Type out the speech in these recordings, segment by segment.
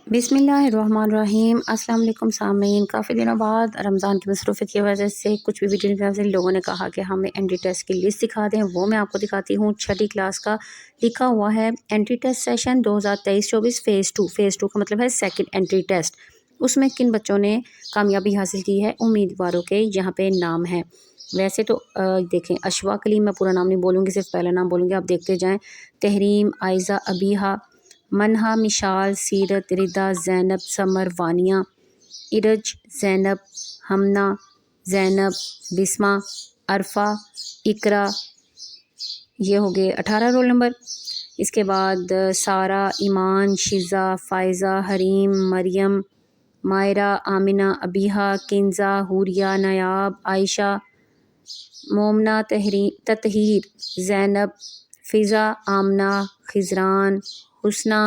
बिस्मिल्लाहिर्रहमानिर्रहीम। अस्सलाम वालेकुम सामीन। काफ़ी दिनों बाद रमज़ान की मसरूफ़ियत की वजह से कुछ भी वीडियो में लोगों ने कहा कि हमें एंट्री टेस्ट की लिस्ट दिखा दें, वो मैं आपको दिखाती हूँ। छठी क्लास का लिखा हुआ है entry test session 2023-24 phase two का मतलब है सेकंड एंट्री टेस्ट। उसमें किन बच्चों ने कामयाबी हासिल की है, उम्मीदवारों के यहाँ पे नाम है। वैसे तो देखें, अशवा कलीम, मैं पूरा नाम नहीं बोलूँगी, सिर्फ पहला नाम बोलूँगी, आप देखते जाएँ। तहरीम, आयज़ा, अबीहा, मनहा, मिशाल, सीरत, रिदा, ज़ैनब, समर, वानिया, इरज, ज़ैनब, हमना, ज़ैनब, बिस्मा, अरफ़ा, इकरा, ये हो गए 18 रोल नंबर। इसके बाद सारा, ईमान, शिज़ा, फ़ायज़ा, हरीम, मरियम, मायरा, आमिना, अबीहा, किंज़ा, हुरिया, नायाब, आयशा, मोमना, ततहीर, ज़ैनब, फ़िज़ा, आमना, खिज़रान, हुस्ना,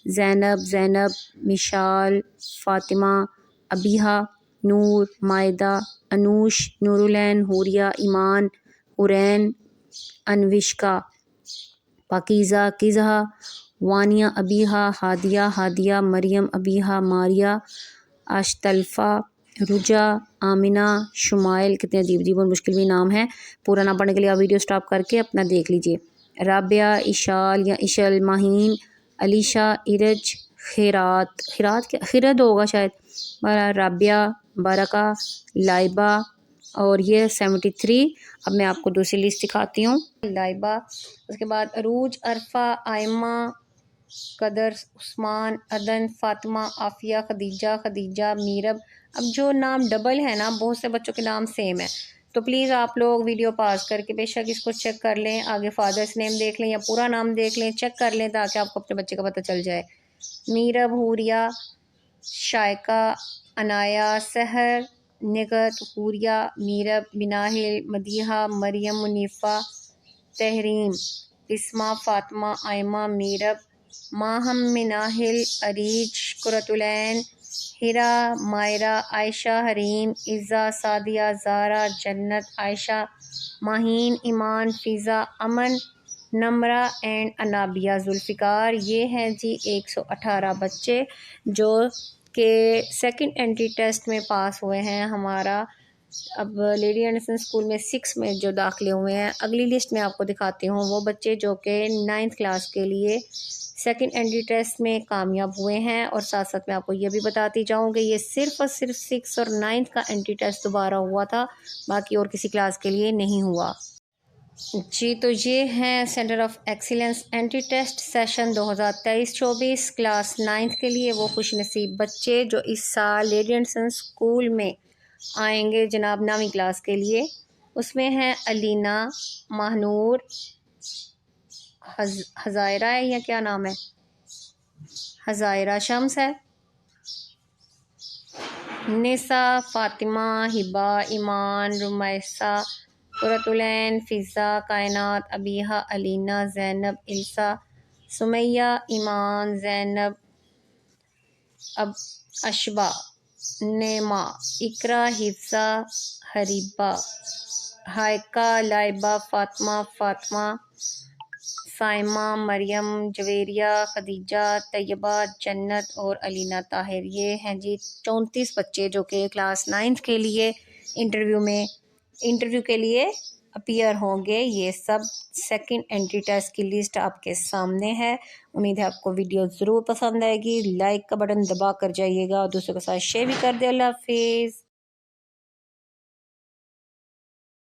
ज़ैनब, मिशाल, फ़ातिमा, अबीहा, नूर, मायदा, अनूश, नूरुलैन, हुरिया, ईमान, हुरैन, अनविश्का, पाकीज़ा, किज़हा, वानिया, अबीहा, हादिया, मरियम, अबीहा, मारिया, आशतल्फ़ा, रुजा, आमिना, शुमाइल। कितने अजीब अजीब और मुश्किल भी नाम है। पूरा नाम पढ़ने के लिए आप वीडियो स्टॉप करके अपना देख लीजिए। राबिया, इशाल या इशल, माहीन, अलीशा, इरज, खिरद होगा शायद, राबिया, बरका, लाइबा, और ये 73। अब मैं आपको दूसरी लिस्ट दिखाती हूँ। लाइबा, उसके बाद अरूज, अरफा, आयमा, कदर, उस्मान, अदन, फातिमा, आफिया, खदीजा, मीरब। अब जो नाम डबल है ना, बहुत से बच्चों के नाम सेम है, तो प्लीज़ आप लोग वीडियो पास करके बेशक इसको चेक कर लें, आगे फादर्स नेम देख लें या पूरा नाम देख लें, चेक कर लें, ताकि आपको अपने बच्चे का पता चल जाए। मीरब, हुरिया, शायका, अनाया, सहर, निगत, हुरिया, मीरब, बिनाहिल, मदीहा, मरियम, मुनीफ़ा, तहरीम, इस्मा, फ़ातिमा, आयमा, मीरब, माहम, मिनाहिल, अरीज, कुरतुलैन, हिरा, मायरा, आयशा, हरीम, इज़्ज़ा, सादिया, ज़ारा, जन्नत, आयशा, माहीन, ईमान, फ़िज़ा, अमन, नमरा एंड अनाबिया, जुल्फ़िकार। ये हैं जी 118 बच्चे जो के सेकंड एंट्री टेस्ट में पास हुए हैं हमारा। अब लेडी एंडरसन स्कूल में 6 में जो दाखिले हुए हैं, अगली लिस्ट में आपको दिखाती हूँ वो बच्चे जो कि 9th क्लास के लिए सेकंड एंट्री टेस्ट में कामयाब हुए हैं। और साथ साथ मैं आपको ये भी बताती जाऊँ कि ये सिर्फ और सिर्फ 6 और 9th का एंट्री टेस्ट दोबारा हुआ था, बाकी और किसी क्लास के लिए नहीं हुआ जी। तो ये हैं centre of excellence entry test session 2023-24 class 9th के लिए वो खुशनसीब बच्चे जो इस साल लेडी एंडरसन स्कूल में आएंगे जनाब 9वीं क्लास के लिए। उसमें हैं अलीना, महानूर, हज़ायरा है या क्या नाम है, हज़ायरा, शम्स है, निसा, फ़ातिमा, हिबा, ईमान, रुमैसा, कुरतुलैन, फ़िज़ा, कायनात, अबीहा, अलीना, ज़ैनब, इल्सा, सुमैया, ईमान, ज़ैनब, अब अशबा, नेमा, इकरा, हिफ्सा, हरीबा, हायका, लाइबा, फ़ातिमा, साइमा, मरियम, जवेरिया, खदीजा, तैयबा, जन्नत और अलीना ताहिर। ये हैं जी 34 बच्चे जो कि क्लास 9th के लिए इंटरव्यू के लिए अपीयर होंगे। ये सब सेकंड एंट्री टेस्ट की लिस्ट आपके सामने है। उम्मीद है आपको वीडियो ज़रूर पसंद आएगी। लाइक का बटन दबा कर जाइएगा और दूसरों के साथ शेयर भी कर दे। अल्लाह हाफिज़।